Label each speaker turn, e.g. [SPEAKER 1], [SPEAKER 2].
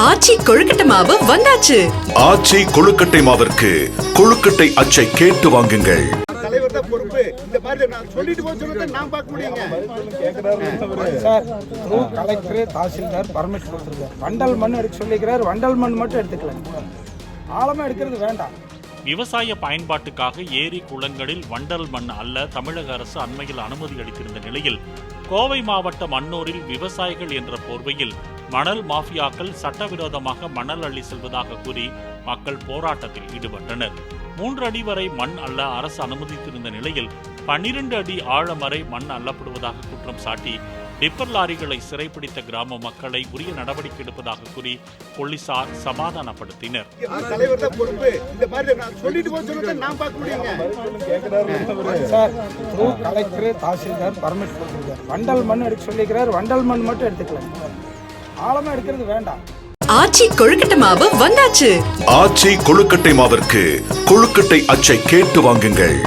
[SPEAKER 1] ஆச்சி கொழுக்கட்டை மாவு வந்தாச்சு.
[SPEAKER 2] ஆச்சி கொழுக்கட்டை மாவிற்கு கொழுக்கட்டை அச்சை கேட்டு வாங்குங்கள்.
[SPEAKER 3] தலைவர் தான் பொறுப்பு. இந்த மாதிரி நான் சொல்லிட்டு போக சொல்றதை நான் பார்க்க முடியுங்க.
[SPEAKER 4] சார் கலெக்டர் தாசில்தார் பர்மிட் கொடுத்துருக்காரு. வண்டல் மண் எடுக்க சொல்லிக்கிறார். வண்டல் மண் மட்டும் எடுத்துக்கலாம், ஆழமா எடுக்கிறது வேண்டாம்.
[SPEAKER 5] விவசாய பயன்பாட்டுக்காக ஏரி குளங்களில் வண்டல் மண் அல்ல தமிழக அரசு அண்மையில் அனுமதி அளித்திருந்த நிலையில் கோவை மாவட்டம் அன்னூரில் விவசாயிகள் என்ற போர்வையில் மணல் மாஃபியாக்கள் சட்டவிரோதமாக மணல் அள்ளி செல்வதாக கூறி மக்கள் போராட்டத்தில் ஈடுபட்டனர். 3 அடி வரை மண் அள்ள அரசு அனுமதித்திருந்த நிலையில் 12 அடி ஆழம் வரை மண் அள்ளப்படுவதாக குற்றம் சாட்டி டிப்பர் லாரிகளை சிறைப்பிடித்த கிராம மக்களை உரிய நடவடிக்கை எடுப்பதாக கூறி போலீசார் சமாதானப்படுத்தினர்.
[SPEAKER 3] தலைவர் தான் பொறுப்பு. இந்த மாதிரி நான் சொல்லிட்டு போக சொல்றதை நான் பார்க்க முடியுங்க.
[SPEAKER 4] சார் கலெக்டர் தாசில்தார் பர்மிட் கொடுத்துருக்காரு. வண்டல் மண் எடுக்க சொல்லிக்கிறார். வண்டல் மண் மட்டும் எடுத்துக்கலாம், ஆழமா எடுக்கிறது வேண்டாம்.
[SPEAKER 1] ஆச்சி கொழுக்கட்டை மாவு வந்தாச்சு.
[SPEAKER 2] ஆச்சி கொழுக்கட்டை மாவிற்கு கொழுக்கட்டை அச்சை கேட்டு வாங்குங்கள்.